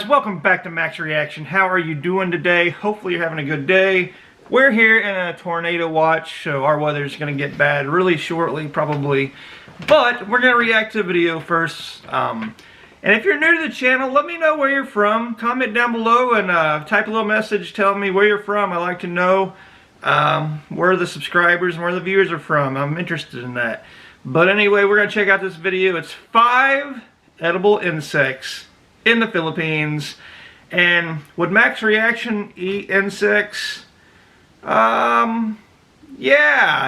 welcome back to Max Reaction. How are you doing today? Hopefully you're having a good day. We're here in a tornado watch, so our weather's going to get bad really shortly, probably. But we're going to react to the video first. And if you're new to the channel, let me know where you're from. Comment down below and type a little message telling me where you're from. I like to know where the subscribers and where the viewers are from. I'm interested in that. But anyway, we're going to check out this video. It's 5 edible insects in the Philippines. And would Max Reaction eat insects? Yeah,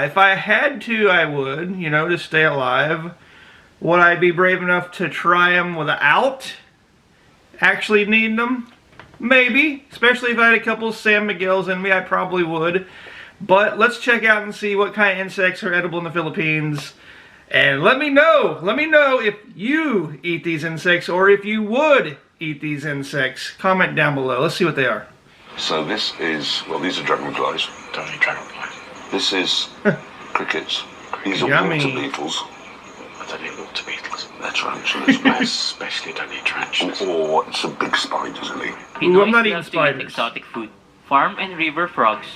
if I had to, I would, you know, to stay alive. Would I be brave enough to try them without actually needing them? Maybe, especially if I had a couple of San Miguel's in me, I probably would. But let's check out and see what kind of insects are edible in the Philippines. And let me know if you eat these insects or if you would eat these insects. Comment down below. Let's see what they are. So this is, well, these are dragonflies. Don't eat dragonflies. This is crickets. These are Yummy. water beetles. I don't eat water beetles. They're tarantulas. I especially don't eat tarantulas. Or some big spiders, I think. Ooh, I'm not eating love to eat spiders. exotic food. Farm and river frogs,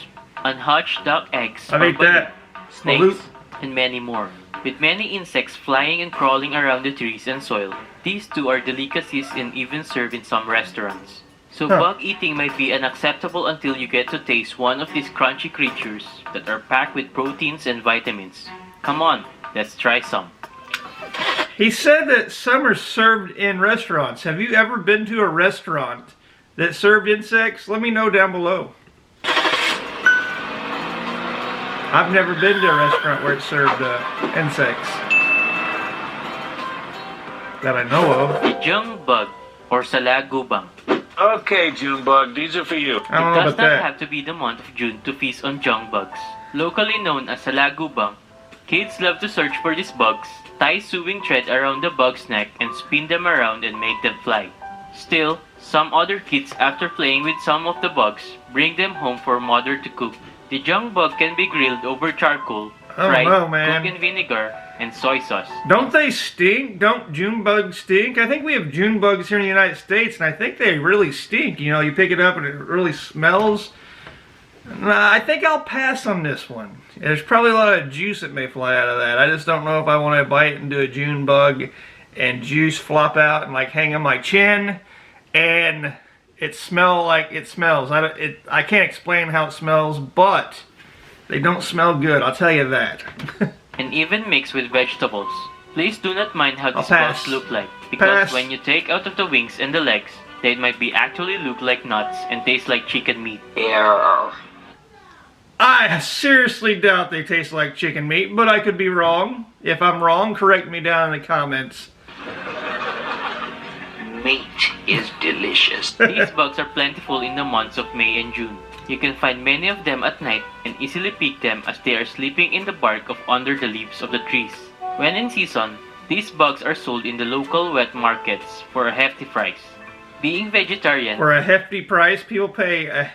unhatched duck eggs, I've ate that. snakes, Balut. and many more. With many insects flying and crawling around the trees and soil, these two are delicacies and even served in some restaurants. So bug eating might be unacceptable until you get to taste one of these crunchy creatures that are packed with proteins and vitamins. Come on, let's try some. He said that some are served in restaurants. Have you ever been to a restaurant that served insects? Let me know down below. I've never been to a restaurant where it served insects that I know of. The Junebug or salagubang. Okay, Junebug, these are for you. I don't It know does about not that. have to be the month of June to feast on jungbugs. Locally known as salagubang, kids love to search for these bugs, tie sewing thread around the bug's neck and spin them around and make them fly. Still, some other kids, after playing with some of the bugs, bring them home for mother to cook. The junebug can be grilled over charcoal, fried, cooked in vinegar, and soy sauce. Don't they stink? Don't June bugs stink? I think we have June bugs here in the United States, and I think they really stink. You know, you pick it up and it really smells. Nah, I think I'll pass on this one. There's probably a lot of juice that may fly out of that. I just don't know if I want to bite into a June bug and juice flop out and like hang on my chin and it smell like it smells. I can't explain how it smells, but they don't smell good, I'll tell you that. And even mixed with vegetables. Please do not mind how these pass. bugs look like, because Pass. when you take out of the wings and the legs, they might be actually look like nuts and taste like chicken meat. I seriously doubt they taste like chicken meat, but I could be wrong. If I'm wrong, correct me down in the comments. Meat is delicious. These bugs are plentiful in the months of May and June. You can find many of them at night and easily pick them as they are sleeping in the bark of under the leaves of the trees. When in season, these bugs are sold in the local wet markets for a hefty price. Being vegetarian, For a hefty price, people pay a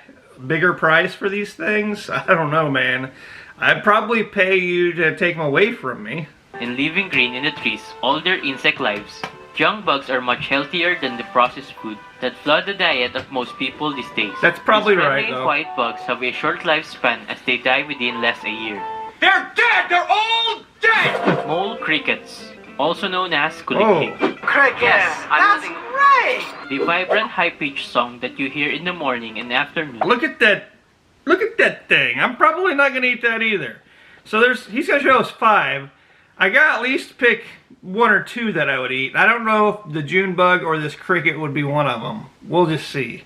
bigger price for these things? I don't know, man. I'd probably pay you to take them away from me. and leaving green in the trees all their insect lives, young bugs are much healthier than the processed food that flood the diet of most people these days. That's probably These friendly right, and though. quiet bugs have a short lifespan as they die within less a year. They're dead! They're all dead! Mole crickets, also known as kuliklik. Crickets! Yes, That's right! The vibrant high-pitched song that you hear in the morning and afternoon. Look at that. Look at that thing. I'm probably not going to eat that either. So he's going to show us 5. I got at least pick 1 or 2 that I would eat. I don't know if the Junebug or this cricket would be one of them. We'll just see.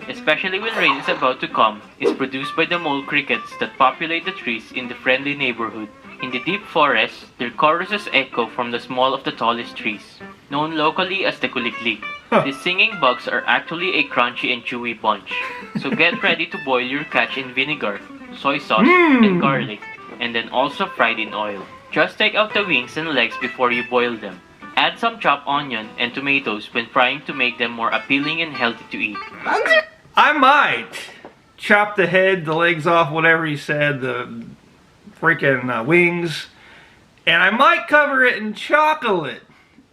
Especially when rain is about to come, is produced by the mole crickets that populate the trees in the friendly neighborhood. In the deep forest, their choruses echo from the small of the tallest trees, known locally as the kuliklik. The singing bugs are actually a crunchy and chewy bunch. So get ready to boil your catch in vinegar, soy sauce, and garlic, and then also fried in oil. Just take out the wings and legs before you boil them. Add some chopped onion and tomatoes when frying to make them more appealing and healthy to eat. I might chop the head, the legs off, whatever he said, the freaking wings, and I might cover it in chocolate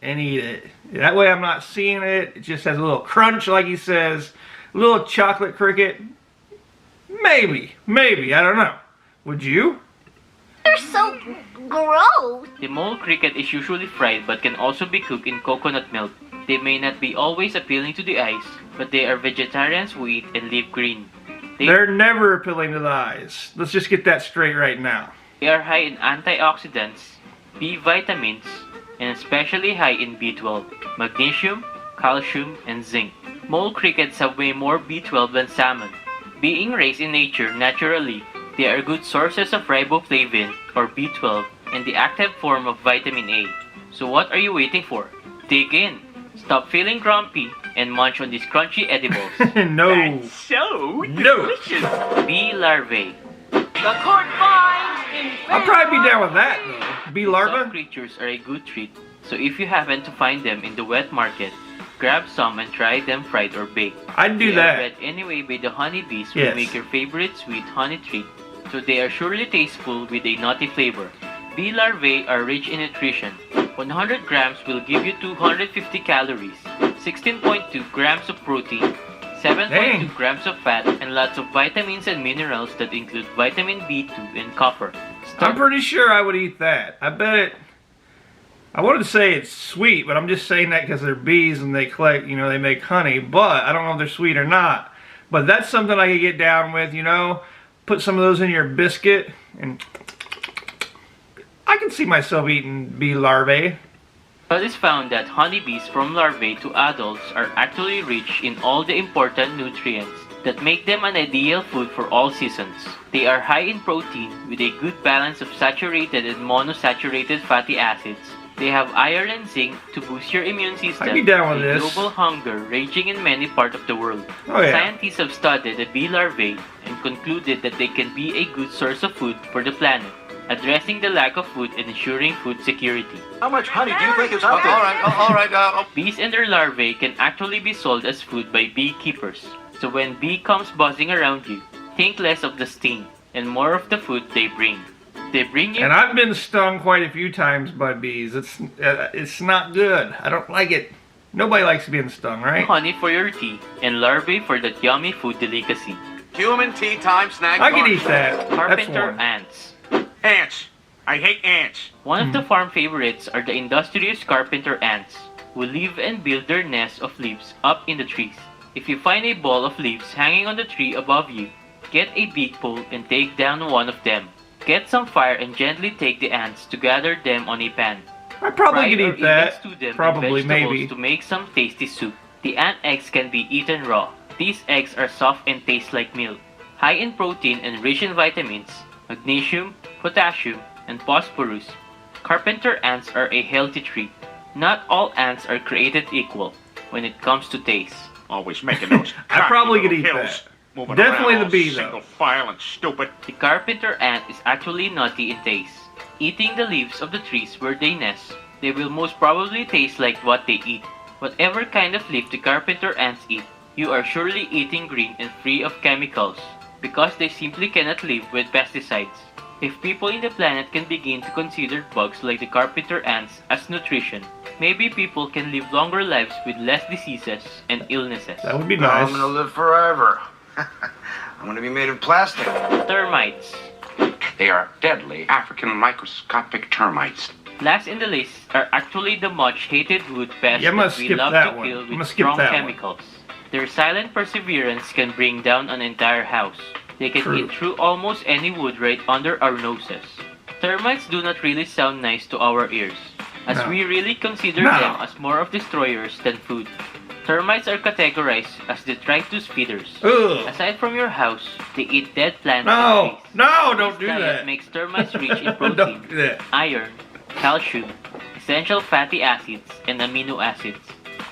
and eat it. That way I'm not seeing it. It just has a little crunch, like he says. A little chocolate cricket. Maybe. I don't know. Would you? They're so gross. The mole cricket is usually fried but can also be cooked in coconut milk. They may not be always appealing to the eyes, but they are vegetarians who eat and live green. They're never appealing to the eyes. Let's just get that straight right now. They are high in antioxidants, B vitamins, and especially high in B12, magnesium, calcium, and zinc. Mole crickets have way more B12 than salmon. Being raised in nature naturally, they are good sources of riboflavin, or B12, and the active form of vitamin A. So what are you waiting for? Dig in, stop feeling grumpy, and munch on these crunchy edibles. No. So No. delicious. Bee larvae. The court finds in I'll probably be down with that, though. Bee Some larva? creatures are a good treat, so if you happen to find them in the wet market, grab some and try them fried or baked. I'd do They that. are bred anyway by the honeybees who Yes. make your favorite sweet honey treat, so they are surely tasteful with a nutty flavor. Bee larvae are rich in nutrition. 100 grams will give you 250 calories, 16.2 grams of protein, 7.2 Dang. grams of fat, and lots of vitamins and minerals that include vitamin B2 and copper. I'm pretty sure I would eat that. I bet it. I wanted to say it's sweet, but I'm just saying that because they're bees and they collect, they make honey. But I don't know if they're sweet or not. But that's something I could get down with, Put some of those in your biscuit, and I can see myself eating bee larvae. Studies found that honeybees from larvae to adults are actually rich in all the important nutrients that make them an ideal food for all seasons. They are high in protein with a good balance of saturated and monosaturated fatty acids. They have iron and zinc to boost your immune system. I'd be down with this. Global hunger raging in many parts of the world. Oh, yeah. Scientists have studied the bee larvae and concluded that they can be a good source of food for the planet, addressing the lack of food and ensuring food security. How much honey do you think is out there? All right. Bees and their larvae can actually be sold as food by beekeepers. So when bee comes buzzing around you, think less of the sting and more of the food they bring. They bring you And I've been stung quite a few times by bees. It's not good. I don't like it. Nobody likes being stung, right? honey for your tea and larvae for that yummy food delicacy. Human tea time snack. I could eat that. That's Carpenter one. ants. Ants. I hate ants. One of the farm favorites are the industrious carpenter ants, who live and build their nests of leaves up in the trees. If you find a ball of leaves hanging on the tree above you, get a big pole and take down one of them. Get some fire and gently take the ants to gather them on a pan. I probably Fry could or eat even that. stew them in Probably, vegetables maybe. to make some tasty soup. The ant eggs can be eaten raw. These eggs are soft and taste like milk. High in protein and rich in vitamins, magnesium, potassium, and phosphorus. Carpenter ants are a healthy treat. Not all ants are created equal when it comes to taste. Always making those. I probably cocky could little eat hills, that. moving Definitely around the bee, all though. Single file and stupid. The carpenter ant is actually nutty in taste. Eating the leaves of the trees where they nest, they will most probably taste like what they eat. Whatever kind of leaf the carpenter ants eat, you are surely eating green and free of chemicals, because they simply cannot live with pesticides. If people in the planet can begin to consider bugs like the carpenter ants as nutrition, maybe people can live longer lives with less diseases and illnesses. That would be I'm nice. gonna live forever. I'm gonna be made of plastic. Termites. They are deadly African microscopic termites. Last in the list are actually the much hated wood pests Yeah, I'm gonna that we skip love that to one. kill I'm gonna with skip strong that one. chemicals. Their silent perseverance can bring down an entire house. They can True. eat through almost any wood right under our noses. Termites do not really sound nice to our ears, as No. we really consider No. them as more of destroyers than food. Termites are categorized as detritus feeders. Ugh. Aside from your house, they eat dead plants No, and trees. no, don't do This diet that. makes termites rich in protein, Don't do that. iron, calcium, essential fatty acids, and amino acids.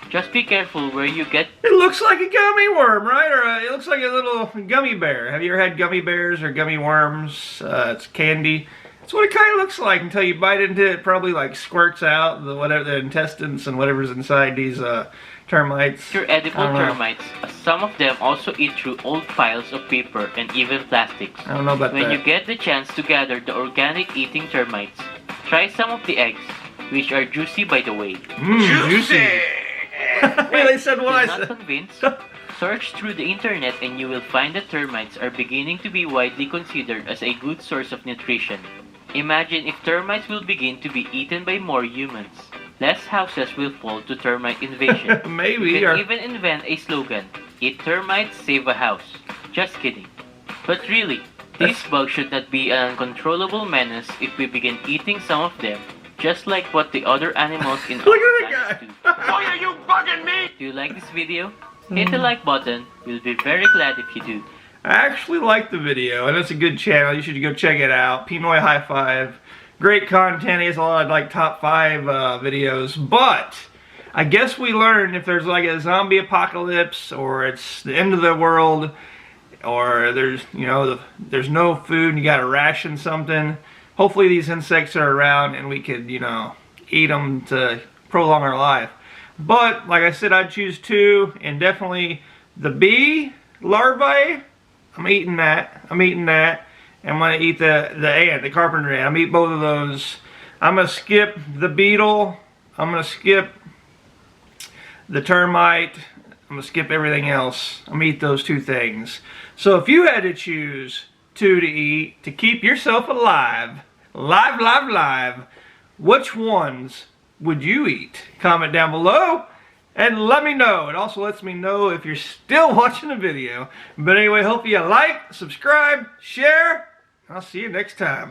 Just be careful where you get. It looks like a gummy worm, right? Or it looks like a little gummy bear. Have you ever had gummy bears or gummy worms? It's candy. That's what it kind of looks like until you bite into it. Probably like squirts out the intestines and whatever's inside these termites. Your edible I don't know. termites, as some of them also eat through old piles of paper and even plastics. I don't know about When that. you get the chance to gather the organic eating termites, try some of the eggs. which are juicy by the way. Juicy. They said what I Still not said. convinced? Search through the internet and you will find that termites are beginning to be widely considered as a good source of nutrition. Imagine if termites will begin to be eaten by more humans. Less houses will fall to termite invasion. Maybe. You Or can even invent a slogan, "Eat termites, save a house." Just kidding. But really, these bugs should not be an uncontrollable menace if we begin eating some of them, just like what the other animals in Look our at that planet do. Why are you bugging me? Do you like this video? Hit the like button. We'll be very glad if you do. I actually like the video, and it's a good channel. You should go check it out. Pinoy High Five. Great content. He has a lot of like top 5 videos. But I guess we learned if there's like a zombie apocalypse, or it's the end of the world, or there's there's no food and you gotta ration something. Hopefully these insects are around and we could eat them to prolong our life. But like I said, I'd choose 2, and definitely the bee larvae. I'm eating that. And I'm gonna eat the ant, the carpenter ant. I'm gonna eat both of those. I'm gonna skip the beetle. I'm gonna skip the termite. I'm gonna skip everything else. I'm gonna eat those 2 things. So if you had to choose 2 to eat to keep yourself alive, live, which ones would you eat? Comment down below and let me know. It also lets me know if you're still watching the video. But anyway, hope you like, subscribe, share. I'll see you next time.